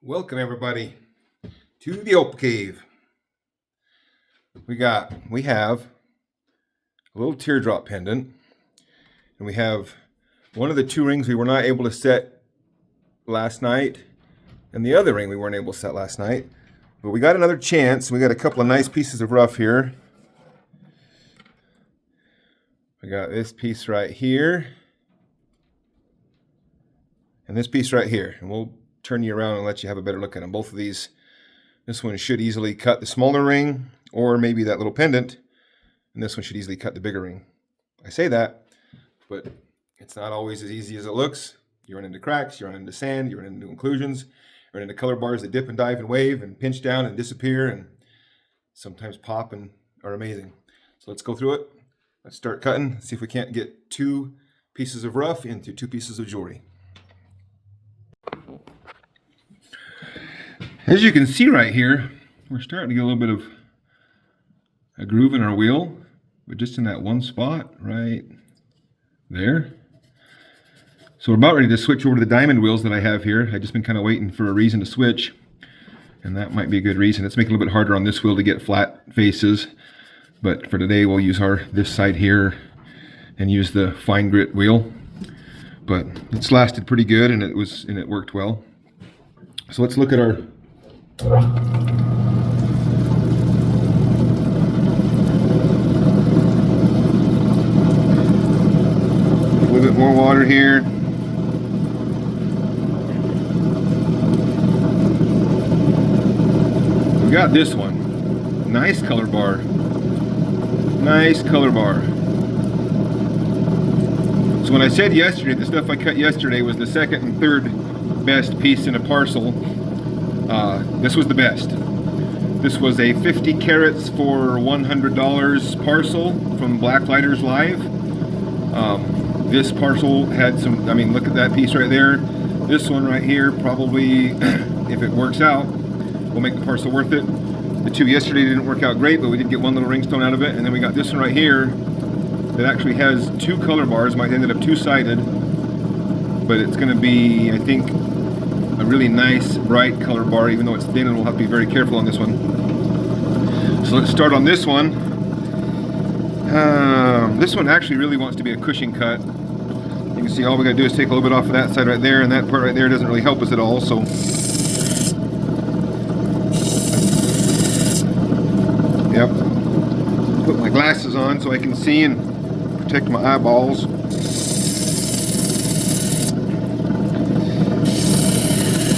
Welcome everybody to the Opal Cave. We have a little teardrop pendant, and we have one of the two rings we were not able to set last night, and the other ring we weren't able to set last night. But we got another chance. We got a couple of nice pieces of rough here. We got this piece right here, and this piece right here, and we'll turn you around and let you have a better look at them. Both of these, this one should easily cut the smaller ring, or maybe that little pendant, and this one should easily cut the bigger ring. I say that, but it's not always as easy as it looks. You run into cracks, you run into sand, you run into inclusions, you run into color bars that dip and dive and wave and pinch down and disappear and sometimes pop and are amazing. So let's go through it. Let's start cutting, see if we can't get two pieces of rough into two pieces of jewelry. As you can see right here, we're starting to get a little bit of a groove in our wheel, but just in that one spot right there. So we're about ready to switch over to the diamond wheels that I have here. I've just been kind of waiting for a reason to switch, and that might be a good reason. It's making it a little bit harder on this wheel to get flat faces, but for today we'll use this side here and use the fine grit wheel. But it's lasted pretty good, and it worked well. So let's look at our a little bit more water here. We got this one. Nice color bar. Nice color bar. So when I said yesterday, the stuff I cut yesterday was the second and third best piece in a parcel. This was the best. This was a 50 carats for $100 parcel from Blacklighters Live. This parcel had some, look at that piece right there. This one right here probably, if it works out, will make the parcel worth it. The two yesterday didn't work out great, but we did get one little ringstone out of it. And then we got this one right here that actually has two color bars. Might end up two-sided, but it's going to be, I think, a really nice bright color bar. Even though it's thin, and we'll have to be very careful on this one. So let's start on this one. This one actually really wants to be a cushion cut. You can see all we got to do is take a little bit off of that side right there, and that part right there doesn't really help us at all. So yep, put my glasses on so I can see and protect my eyeballs.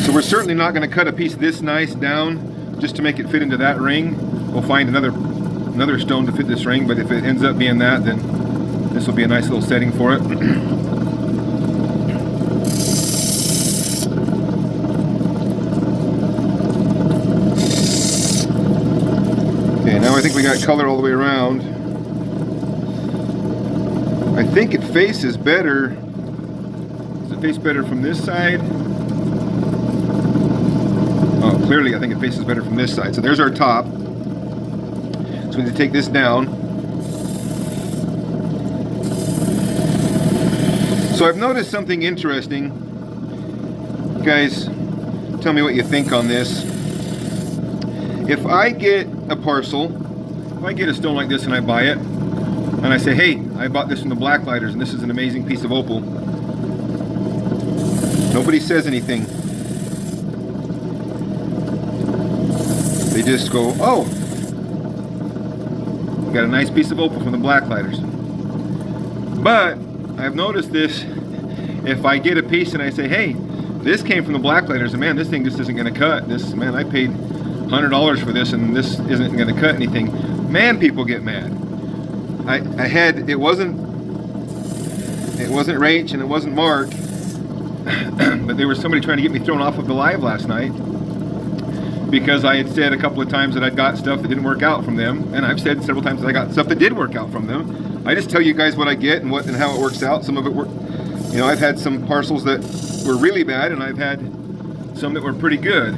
So we're certainly not going to cut a piece this nice down just to make it fit into that ring. We'll find another stone to fit this ring, but if it ends up being that, then this will be a nice little setting for it. Okay, now I think we got color all the way around. I think it faces better. Does it face better from this side? Oh, clearly I think it faces better from this side. So there's our top. So we need to take this down. So I've noticed something interesting. Guys, tell me what you think on this. If I get a parcel, if I get a stone like this and I buy it, and I say, hey, I bought this from the Blacklighters and this is an amazing piece of opal. Nobody says anything. They just go, oh, we got a nice piece of opal from the Blacklighters. But I've noticed this, if I get a piece and I say, hey, this came from the Blacklighters, and man, this thing just isn't going to cut. This, man, I paid $100 for this and this isn't going to cut anything. Man, people get mad. It wasn't Rach and it wasn't Mark, but there was somebody trying to get me thrown off of the live last night because I had said a couple of times that I'd got stuff that didn't work out from them, and I've said several times that I got stuff that did work out from them. I just tell you guys what I get and how it works out. Some of it worked. You know, I've had some parcels that were really bad, and I've had some that were pretty good.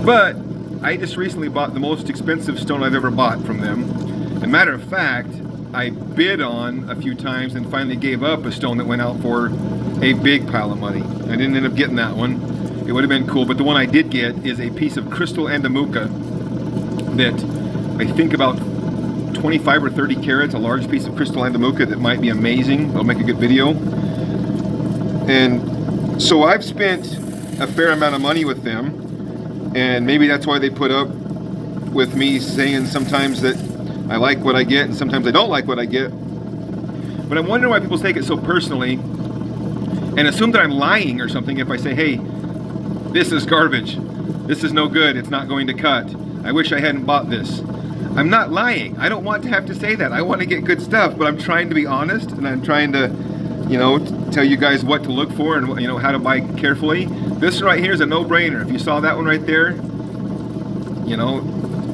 But I just recently bought the most expensive stone I've ever bought from them. As a matter of fact, I bid on a few times and finally gave up a stone that went out for a big pile of money. I didn't end up getting that one. it would have been cool. But the one I did get is a piece of crystal andamuka that I think about 25 or 30 carats, a large piece of crystal andamuka that might be amazing. I'll make a good video. And so I've spent a fair amount of money with them, and maybe that's why they put up with me saying sometimes that I like what I get and sometimes I don't like what I get. But I'm wondering why people take it so personally and assume that I'm lying or something if I say, hey, this is garbage, this is no good, it's not going to cut, I wish I hadn't bought this. I'm not lying. I don't want to have to say that. I want to get good stuff, but I'm trying to be honest, and I'm trying to, you know, tell you guys what to look for and, you know, how to buy carefully. This right here is a no-brainer. If you saw that one right there, you know,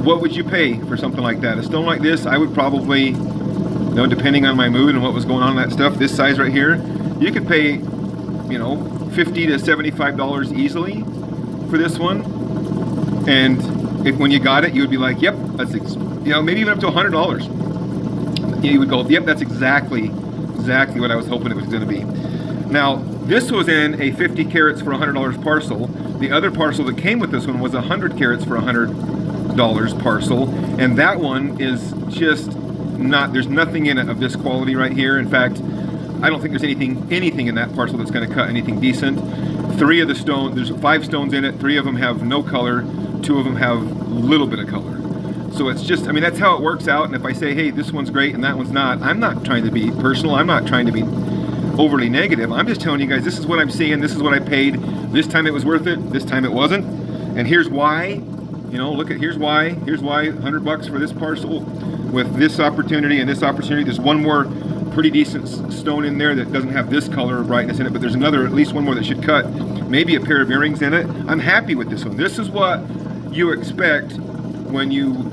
what would you pay for something like that? A stone like this, I would probably, you know, depending on my mood and what was going on in that stuff, this size right here, you could pay, you know, $50 to $75 easily for this one. And if when you got it, you would be like, yep, that's, you know, maybe even up to $100. You would go, yep, that's exactly what I was hoping it was going to be. Now, this was in a 50 carats for $100 parcel. The other parcel that came with this one was 100 carats for $100 parcel, and that one is just not, there's nothing in it of this quality right here. In fact, I don't think there's anything in that parcel that's going to cut anything decent. 3 of the stones, there's 5 stones in it, 3 of them have no color, 2 of them have a little bit of color. So it's just, I mean, that's how it works out. And if I say, hey, this one's great and that one's not, I'm not trying to be personal, I'm not trying to be overly negative. I'm just telling you guys, this is what I'm seeing, this is what I paid. This time it was worth it, this time it wasn't. And here's why. You know, look at, here's why $100 for this parcel with this opportunity and this opportunity. There's one more pretty decent stone in there that doesn't have this color or brightness in it, but there's another, at least one more that should cut. Maybe a pair of earrings in it. I'm happy with this one. This is what you expect when you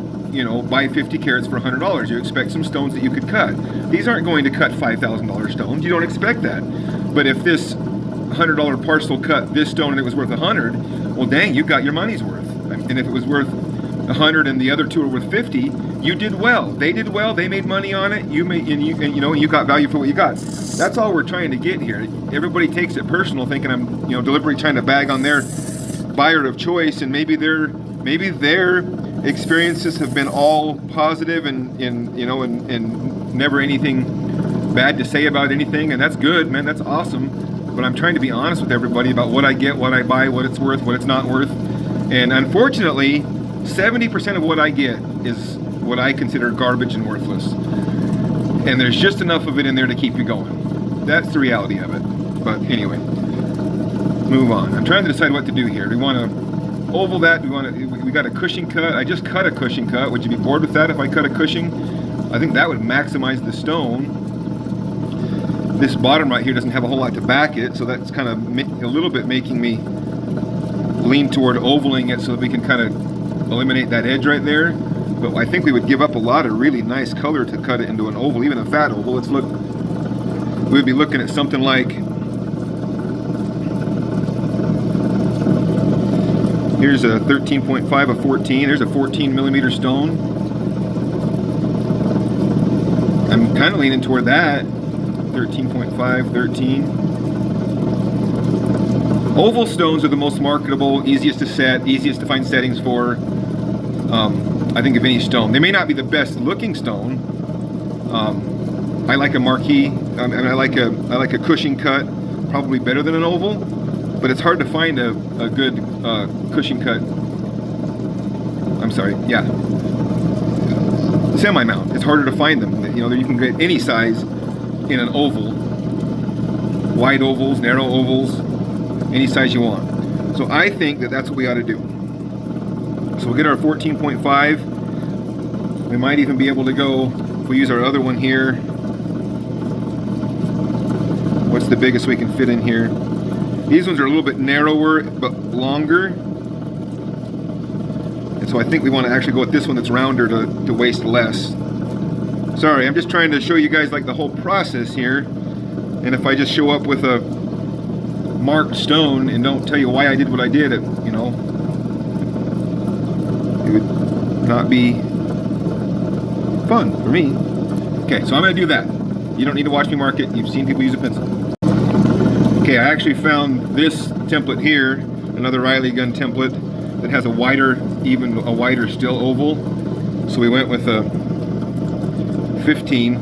know, buy 50 carats for $100. You expect some stones that you could cut. These aren't going to cut $5,000 stones. You don't expect that. But if this $100 parcel cut this stone and it was worth 100, well, dang, you got your money's worth. And if it was worth 100 and the other 2 are worth 50, you did well. They did well. They made money on it. You made, and you know, you got value for what you got. That's all we're trying to get here. Everybody takes it personal, thinking I'm, you know, deliberately trying to bag on their buyer of choice, and maybe their experiences have been all positive and you know, and never anything bad to say about anything, and that's good, man. That's awesome. But I'm trying to be honest with everybody about what I get, what I buy, what it's worth, what it's not worth. And unfortunately, 70% of what I get is what I consider garbage and worthless. And there's just enough of it in there to keep you going. That's the reality of it. But anyway, move on. I'm trying to decide what to do here. Do we want to oval that? Do we got a cushion cut? I just cut a cushion cut. Would you be bored with that if I cut a cushion? I think that would maximize the stone. This bottom right here doesn't have a whole lot to back it, so that's kind of a little bit making me lean toward ovaling it so that we can kind of eliminate that edge right there. But I think we would give up a lot of really nice color to cut it into an oval, even a fat oval. Let's look. We would be looking at something like, here's a 13.5, a 14. There's a 14 millimeter stone. I'm kind of leaning toward that. 13.5, 13. Oval stones are the most marketable, easiest to set, easiest to find settings for, I think, of any stone. They may not be the best looking stone. I like a marquee, I mean, I like a cushion cut, probably better than an oval, but it's hard to find a good cushion cut. I'm sorry, yeah. Semi-mount, it's harder to find them. You know, you can get any size in an oval. Wide ovals, narrow ovals, any size you want. So I think that that's what we ought to do. So we'll get our 14.5. We might even be able to go, if we use our other one here, what's the biggest we can fit in here? These ones are a little bit narrower but longer. And so I think we want to actually go with this one that's rounder to waste less. Sorry, I'm just trying to show you guys like the whole process here. And if I just show up with a marked stone and don't tell you why I did what I did, you know, it would not be fun for me. Okay, so I'm going to do that. You don't need to watch me mark it. You've seen people use a pencil. Okay, I actually found this template here another Riley gun template that has a wider, even a wider still oval. So we went with a 15.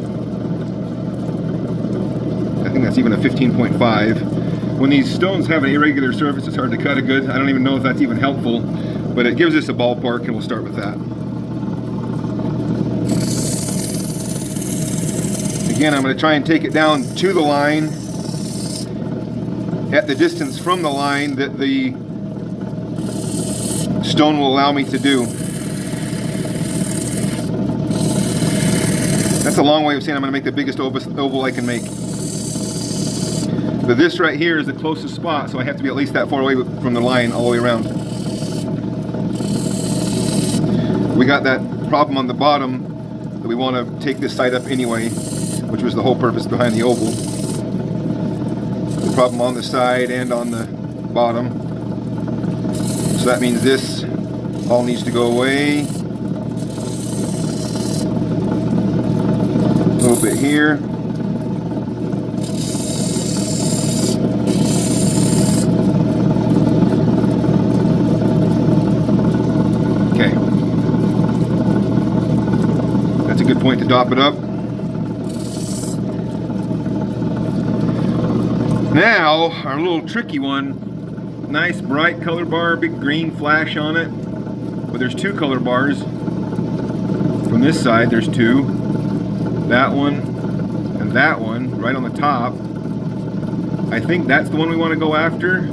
I think that's even a 15.5. When these stones have an irregular surface, it's hard to cut it good. I don't even know if that's even helpful, but it gives us a ballpark, and we'll start with that. Again, I'm going to try and take it down to the line at the distance from the line that the stone will allow me to do. That's a long way of saying I'm going to make the biggest oval I can make. But this right here is the closest spot, so I have to be at least that far away from the line all the way around. We got that problem on the bottom that we want to take this side up anyway, which was the whole purpose behind the oval. The problem on the side and on the bottom. So that means this all needs to go away. A little bit here. Okay. That's a good point to dop it up. Now, our little tricky one, nice bright color bar, big green flash on it. But there's two color bars. From this side, there's two. That one and that one, right on the top. I think that's the one we want to go after,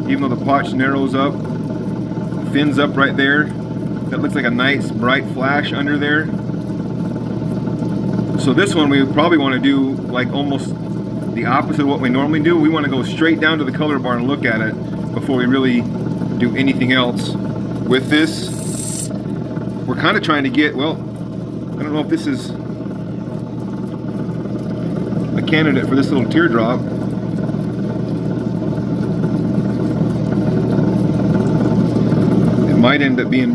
even though the potch narrows up, fins up right there. That looks like a nice bright flash under there. So this one we probably want to do like almost the opposite of what we normally do. We want to go straight down to the color bar and look at it before we really do anything else with this. We're kind of trying to get, well, I don't know if this is a candidate for this little teardrop. It might end up being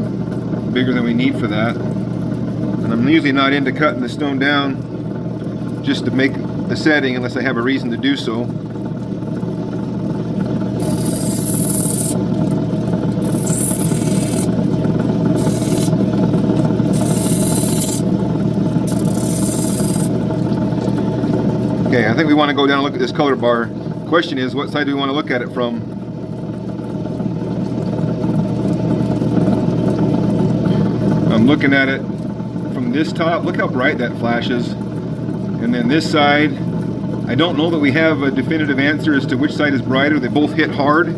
bigger than we need for that. And I'm usually not into cutting the stone down just to make the setting unless I have a reason to do so. Okay, I think we want to go down and look at this color bar. Question is, what side do we want to look at it from? I'm looking at it from this top. Look how bright that flashes. And then this side, I don't know that we have a definitive answer as to which side is brighter. They both hit hard.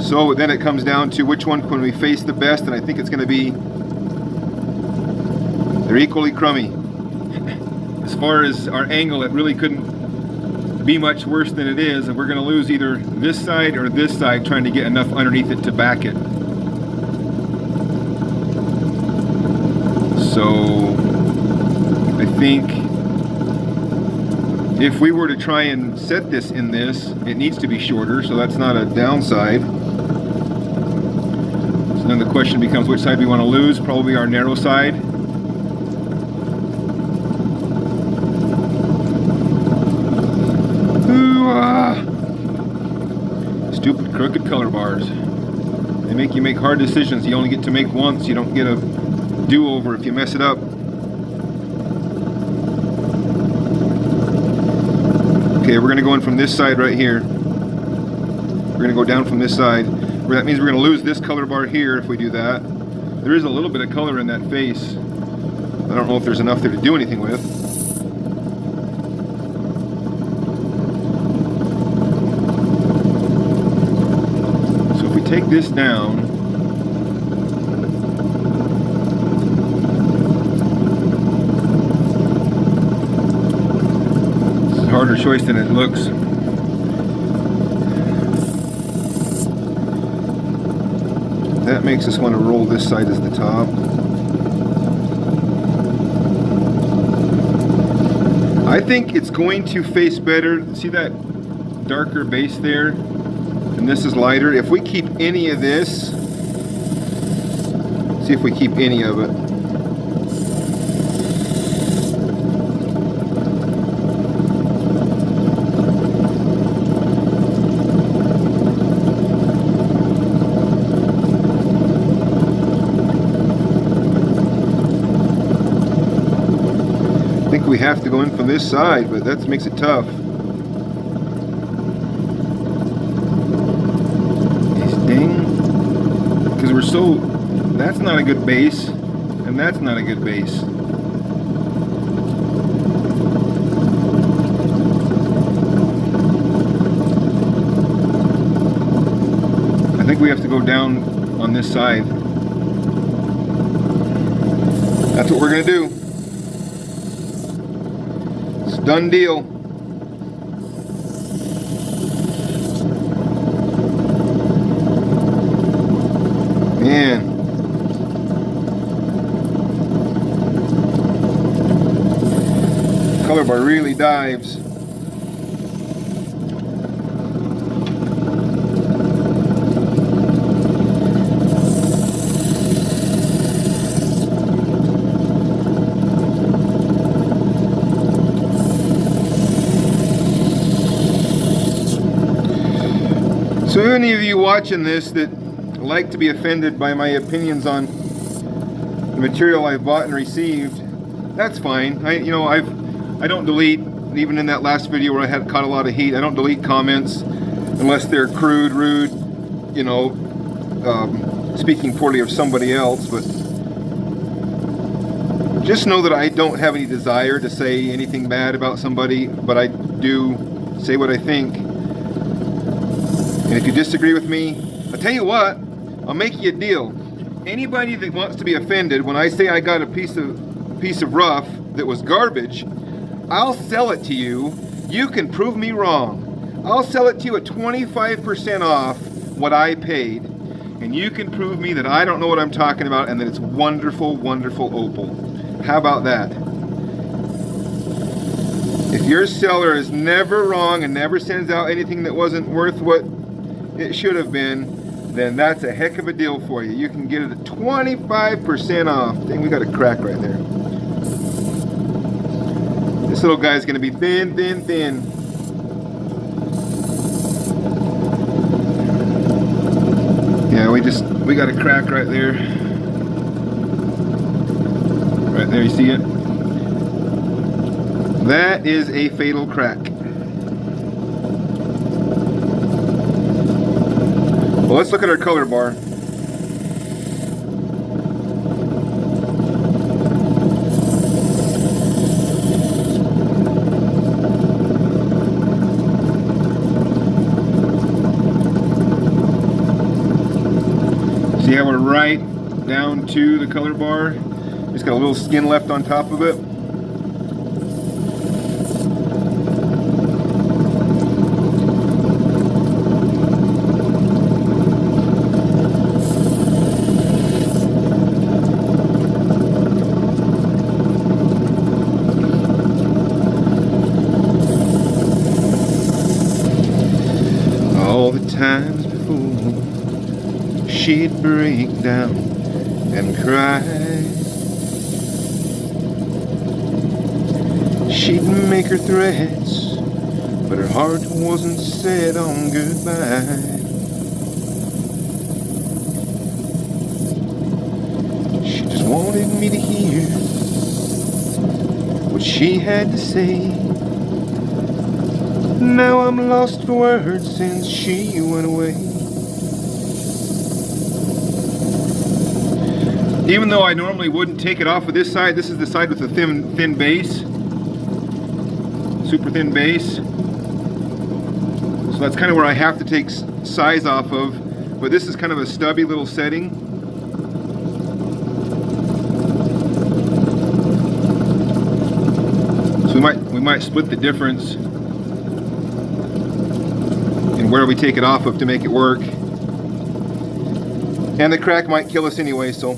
So then it comes down to which one can we face the best, and I think it's going to be, they're equally crummy. As far as our angle, it really couldn't be much worse than it is, and we're going to lose either this side or this side trying to get enough underneath it to back it. So I think if we were to try and set this in this, it needs to be shorter, so that's not a downside. So then the question becomes which side we want to lose, probably our narrow side. Stupid crooked color bars. They make you make hard decisions you only get to make once. You don't get a do-over if you mess it up. Okay, we're going to go in from this side right here. We're going to go down from this side. That means we're going to lose this color bar here if we do that. There is a little bit of color in that face. I don't know if there's enough there to do anything with. So if we take this down, it's a harder choice than it looks. That makes us want to roll this side as the top. I think it's going to face better. See that darker base there? And this is lighter. If we keep any of this, see if we keep any of it. we have to go in from this side, but that makes it tough. Ding. Because we're so... That's not a good base, and that's not a good base. I think we have to go down on this side. That's what we're going to do. It's a done deal. Man. Color bar really dives. So any of you watching this that like to be offended by my opinions on the material I've bought and received, that's fine. I don't delete, even in that last video where I had caught a lot of heat, I don't delete comments unless they're crude, rude, speaking poorly of somebody else. But just know that I don't have any desire to say anything bad about somebody, but I do say what I think. And if you disagree with me, I'll tell you what, I'll make you a deal. Anybody that wants to be offended when I say I got a piece of rough that was garbage, I'll sell it to you. You can prove me wrong. I'll sell it to you at 25% off what I paid. And you can prove me that I don't know what I'm talking about and that it's wonderful, wonderful opal. How about that? If your seller is never wrong and never sends out anything that wasn't worth what it should have been, then that's a heck of a deal for you. You can get it at 25% off. Dang, we got a crack right there. This little guy's gonna be thin, thin, thin. Yeah, we got a crack right there. Right there, you see it? That is a fatal crack. Well, let's look at our color bar. See how we're right down to the color bar? Just got a little skin left on top of it. All the times before she'd break down and cry, she'd make her threats, but her heart wasn't set on goodbye. She just wanted me to hear what she had to say. Now I'm lost for words since she went away. Even though I normally wouldn't take it off of this side, this is the side with the thin base. Super thin base. So that's kind of where I have to take size off of. But this is kind of a stubby little setting. So we might split the difference in where we take it off of to make it work. And the crack might kill us anyway, so.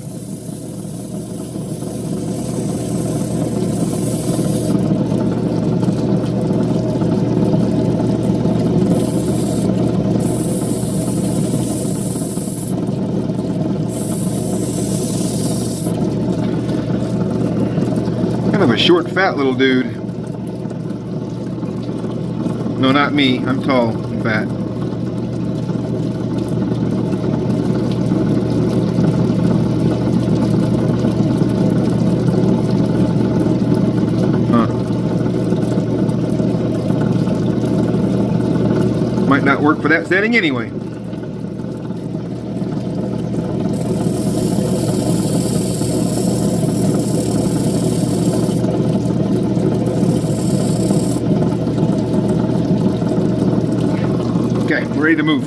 Kind of a short, fat little dude. No, not me. I'm tall and fat. Huh. work for that setting anyway. Okay, we're ready to move.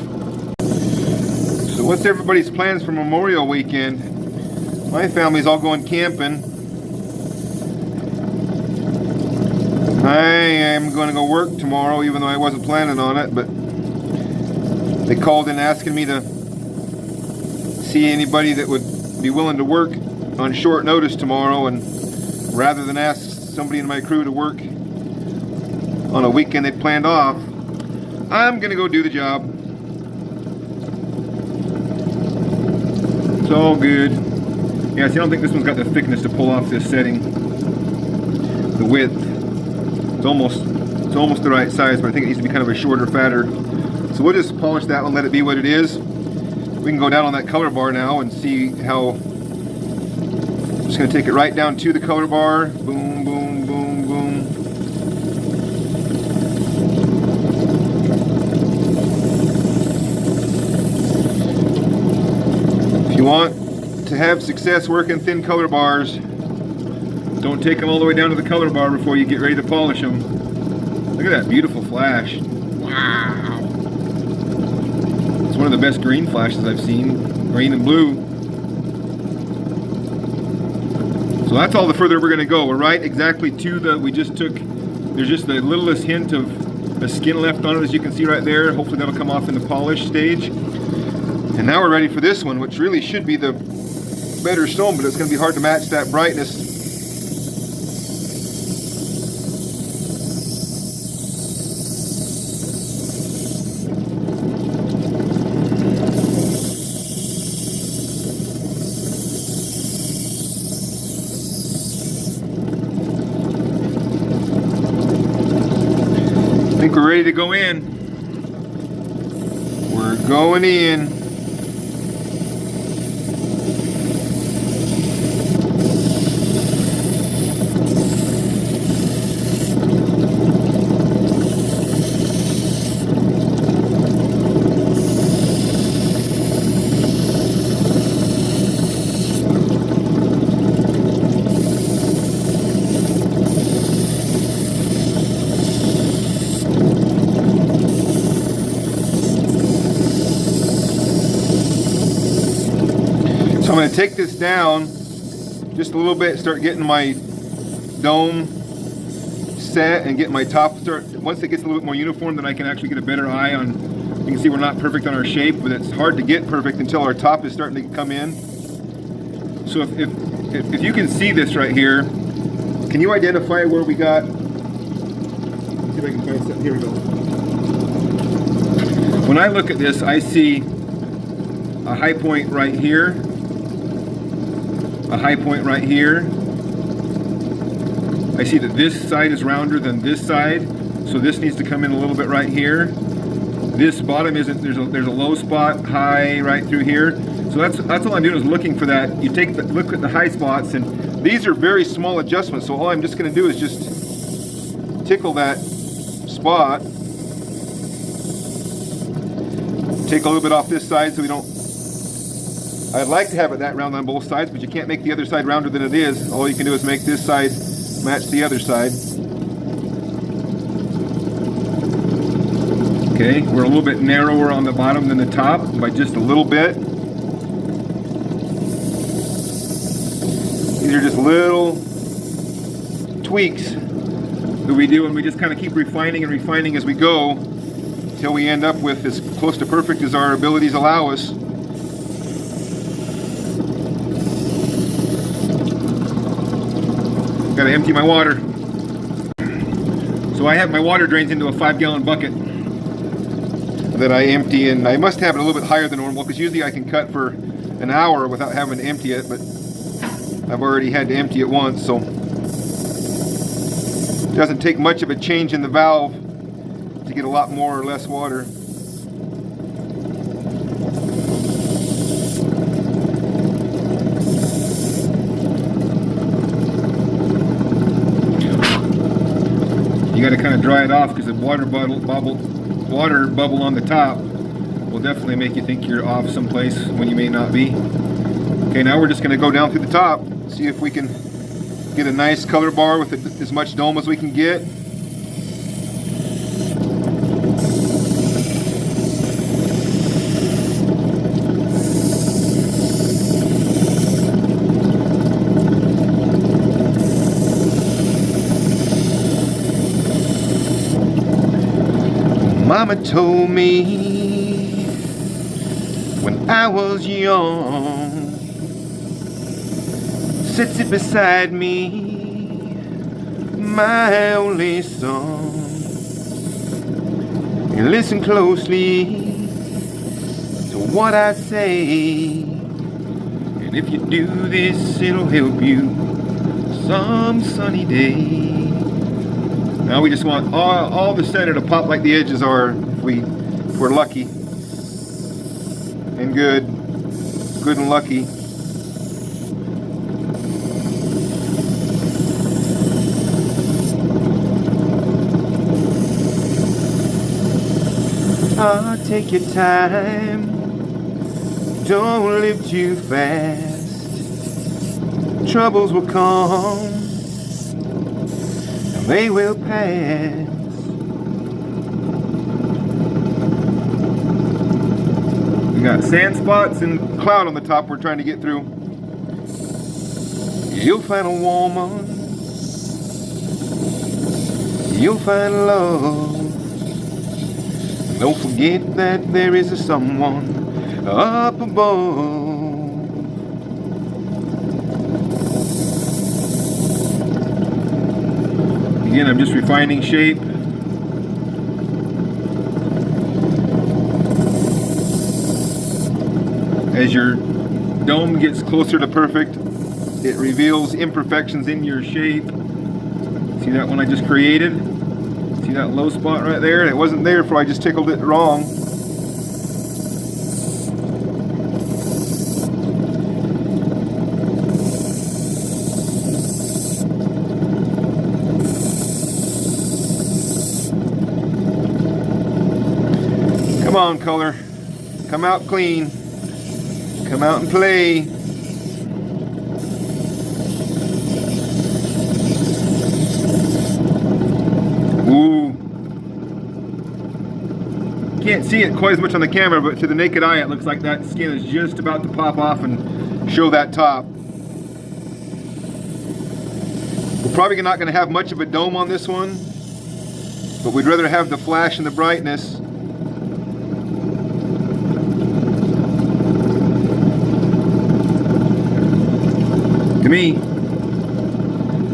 So what's everybody's plans for Memorial Weekend? My family's all going camping. I am going to go work tomorrow, even though I wasn't planning on it, but they called in asking me to see anybody that would be willing to work on short notice tomorrow, and rather than ask somebody in my crew to work on a weekend they planned off, I'm going to go do the job. It's all good. Yeah, see, I don't think this one's got the thickness to pull off this setting. The width. It's almost the right size, but I think it needs to be kind of a shorter, fatter. So we'll just polish that one, let it be what it is. We can go down on that color bar now and see how. Just going to take it right down to the color bar. Boom, boom, boom, boom. If you want to have success working thin color bars, don't take them all the way down to the color bar before you get ready to polish them. Look at that beautiful flash. Wow. It's one of the best green flashes I've seen. Green and blue. So that's all the further we're going to go. We're right exactly to the, we just took, there's just the littlest hint of the skin left on it, as you can see right there. Hopefully that'll come off in the polish stage. And now we're ready for this one, which really should be the better stone, but it's going to be hard to match that brightness. I think we're ready to go in. We're going in. So I'm going to take this down just a little bit, start getting my dome set and get my top once it gets a little bit more uniform, then I can actually get a better eye on. You can see we're not perfect on our shape, but it's hard to get perfect until our top is starting to come in. So if you can see this right here, can you identify where we got? Let's see if I can find something. Here we go. When I look at this, I see a high point right here, a high point right here. I see that this side is rounder than this side, so this needs to come in a little bit right here. This bottom isn't, there's a low spot, high right through here. So that's all I'm doing is looking for that. You take look at the high spots, and these are very small adjustments, so all I'm just going to do is just tickle that spot. Take a little bit off this side so we don't. I'd like to have it that round on both sides, but you can't make the other side rounder than it is. All you can do is make this side match the other side. Okay, we're a little bit narrower on the bottom than the top by just a little bit. These are just little tweaks that we do, and we just kind of keep refining and refining as we go until we end up with as close to perfect as our abilities allow us. Gotta empty my water. So I have my water drains into a 5-gallon bucket that I empty, and I must have it a little bit higher than normal because usually I can cut for an hour without having to empty it, but I've already had to empty it once, so it doesn't take much of a change in the valve to get a lot more or less water. You got to kind of dry it off because the water bubble water bubble on the top will definitely make you think you're off someplace when you may not be. Okay, now we're just going to go down through the top, see if we can get a nice color bar with as much dome as we can get. Mama told me when I was young, sit beside me, my only son. You listen closely to what I say, and if you do this, it'll help you some sunny day. Now we just want all the center to pop like the edges are, if we're lucky and good and lucky. Take your time, don't live too fast. Troubles will come, and they will pass. We got sand spots and cloud on the top we're trying to get through. You'll find a woman, you'll find love. Don't forget that there is a someone up above. Again, I'm just refining shape. As your dome gets closer to perfect, it reveals imperfections in your shape. See that one I just created? See that low spot right there? It wasn't there before I just tickled it wrong. Come on, color. Come out clean. Come out and play. Ooh. Can't see it quite as much on the camera, but to the naked eye it looks like that skin is just about to pop off and show that top. We're probably not going to have much of a dome on this one, but we'd rather have the flash and the brightness. To me,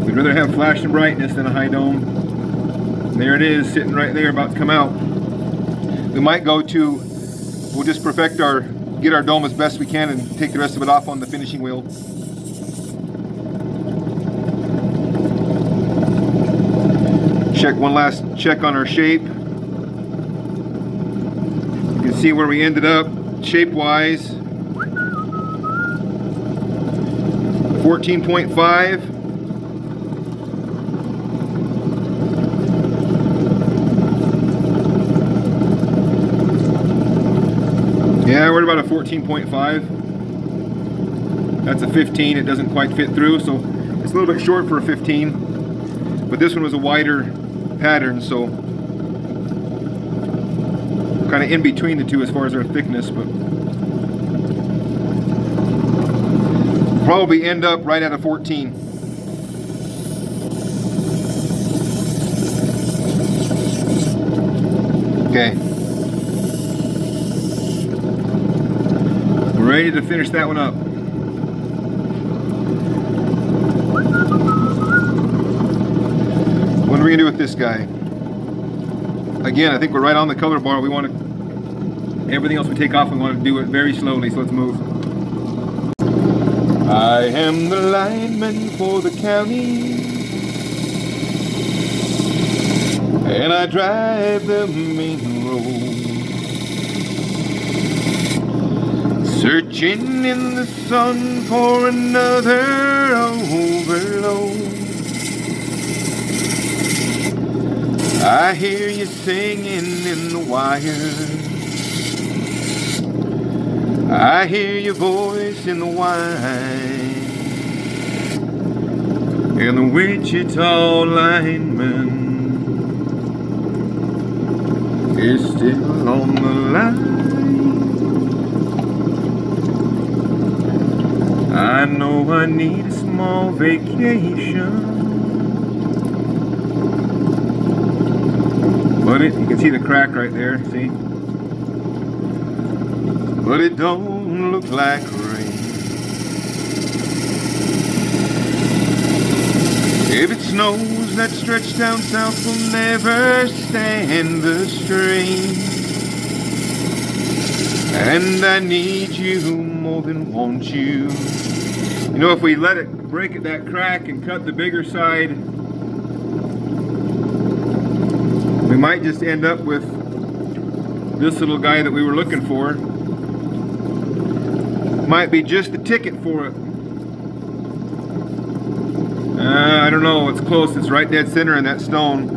we'd rather have flash and brightness than a high dome. There it is, sitting right there, about to come out. We might we'll just get our dome as best we can and take the rest of it off on the finishing wheel. One last check on our shape. You can see where we ended up shape-wise. 14.5. Yeah, we're about a 14.5. That's a 15. It doesn't quite fit through, so it's a little bit short for a 15. But this one was a wider pattern, so kind of in between the two as far as our thickness, but probably end up right at a 14. Okay. We're ready to finish that one up. What are we gonna do with this guy? Again, I think we're right on the color bar. We want to, everything else we take off, we want to do it very slowly, so let's move. I am the lineman for the county, and I drive the main road, searching in the sun for another overload. I hear you singing in the wire. I hear your voice in the wine. And the Wichita lineman is still on the line. I know I need a small vacation. But you can see the crack right there, see? But it don't look like rain. If it snows, that stretch down south will never stand the strain. And I need you more than want you. You know, if we let it break at that crack and cut the bigger side, we might just end up with this little guy that we were looking for. Might be just the ticket for it. I don't know, it's close. It's right dead center in that stone.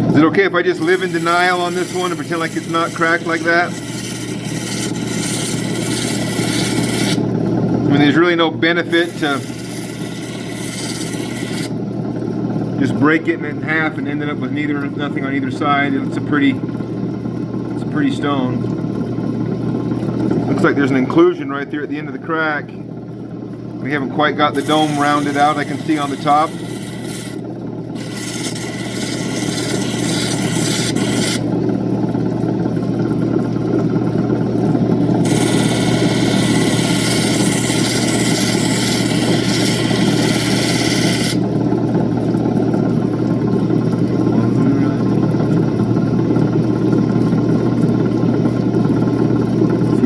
Is it okay if I just live in denial on this one and pretend like it's not cracked like that? I mean, there's really no benefit to just break it in half and ending up with nothing on either side. It's a pretty stone. Looks like there's an inclusion right there at the end of the crack. We haven't quite got the dome rounded out, I can see on the top.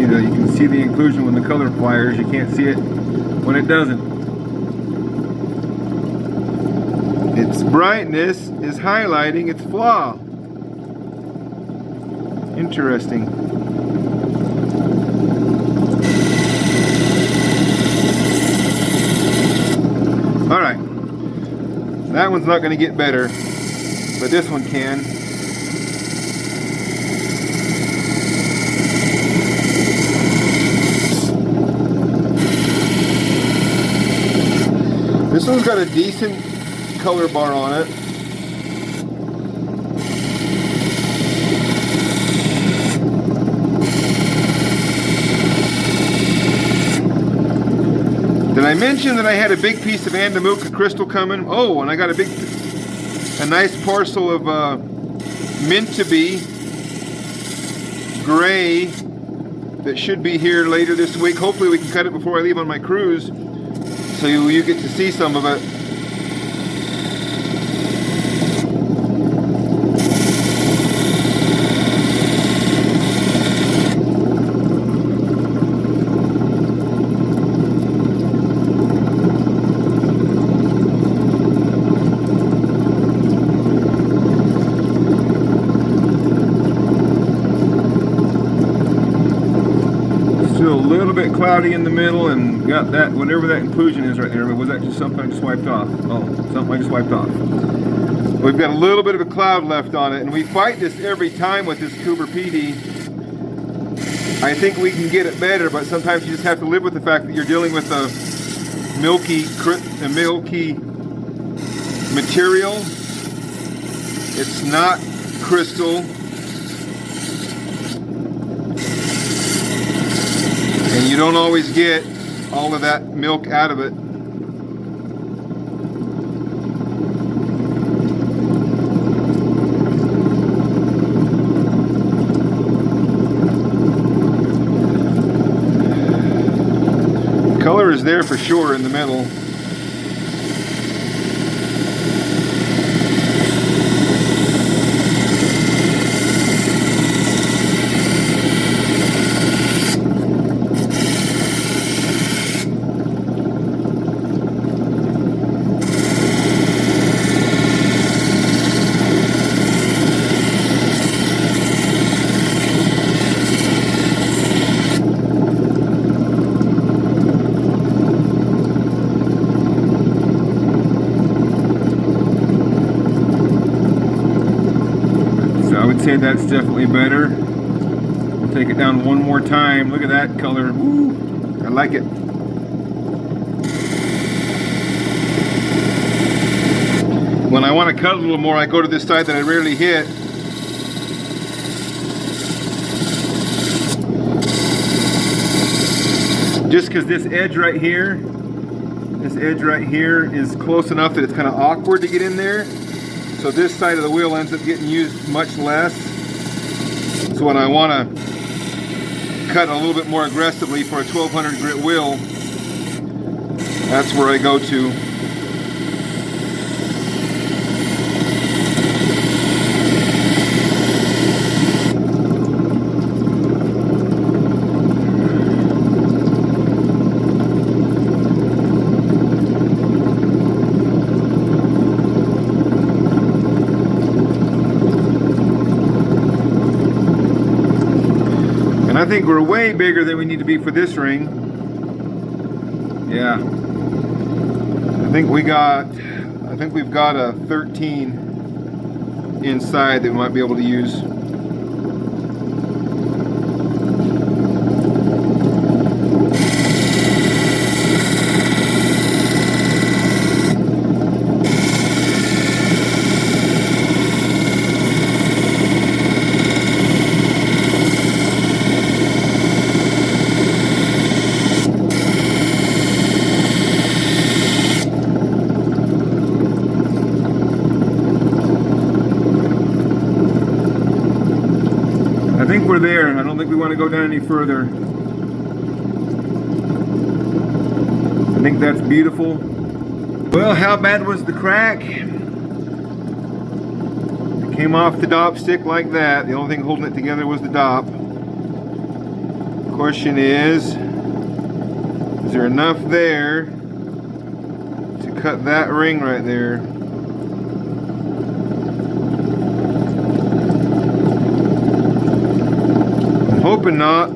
You can see the inclusion with the color pliers. You can't see it when it doesn't. Its brightness is highlighting its flaw. Interesting. Alright. That one's not going to get better, but this one can. This one's got a decent color bar on it. Did I mention that I had a big piece of Andamuka crystal coming? Oh, and I got a nice parcel of mint-to-be gray that should be here later this week. Hopefully we can cut it before I leave on my cruise, so you get to see some of it. Still a little bit cloudy in the middle, and got that, whatever that inclusion is right there. But was that just something I just wiped off? Oh, something I just wiped off. We've got a little bit of a cloud left on it, and we fight this every time with this Cooper PD. I think we can get it better, but sometimes you just have to live with the fact that you're dealing with a milky material. It's not crystal. And you don't always get all of that milk out of it. Color is there for sure in the middle. would say that's definitely better. We'll take it down one more time. Look at that color. Woo! I like it. When I want to cut a little more, I go to this side that I rarely hit. Just because this edge right here is close enough that it's kind of awkward to get in there. So this side of the wheel ends up getting used much less. So when I want to cut a little bit more aggressively for a 1200 grit wheel, that's where I go to. I think we're way bigger than we need to be for this ring. Yeah. I think we've got a 13 inside that we might be able to use. I think we're there. I don't think we want to go down any further. I think that's beautiful. Well, how bad was the crack? It came off the dop stick like that. The only thing holding it together was the dop. The question is there enough there to cut that ring right there? Hoping not.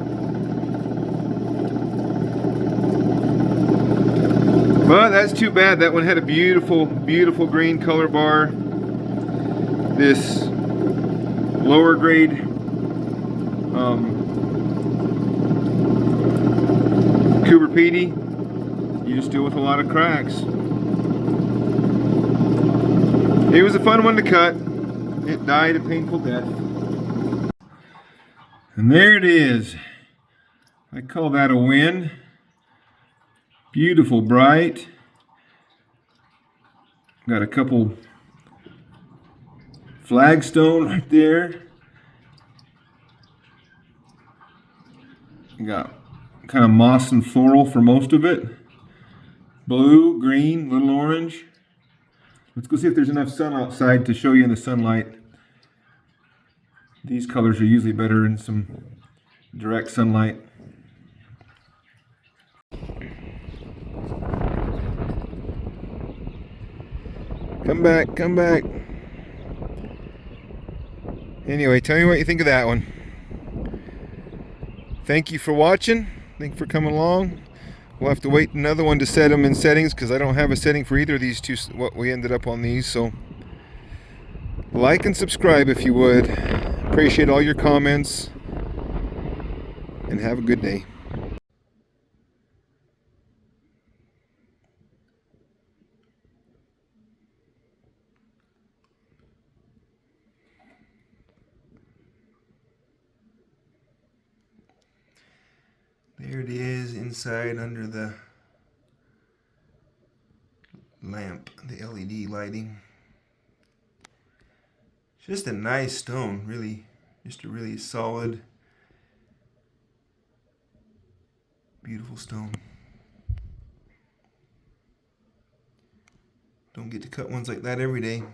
But that's too bad. That one had a beautiful, beautiful green color bar. This lower grade Cooper Pedy, you just deal with a lot of cracks. It was a fun one to cut. It died a painful death. And there it is. I call that a win. Beautiful, bright. Got a couple flagstone right there. Got kind of moss and floral for most of it. Blue, green, little orange. Let's go see if there's enough sun outside to show you in the sunlight. These colors are usually better in some direct sunlight. Come back, come back. Anyway, tell me what you think of that one. Thank you for watching. Thank you for coming along. We'll have to wait another one to set them in settings because I don't have a setting for either of these two, what we ended up on these. So like and subscribe if you would. Appreciate all your comments and have a good day. There it is inside under the lamp, the LED lighting. Just a nice stone, really, just a really solid, beautiful stone. Don't get to cut ones like that every day.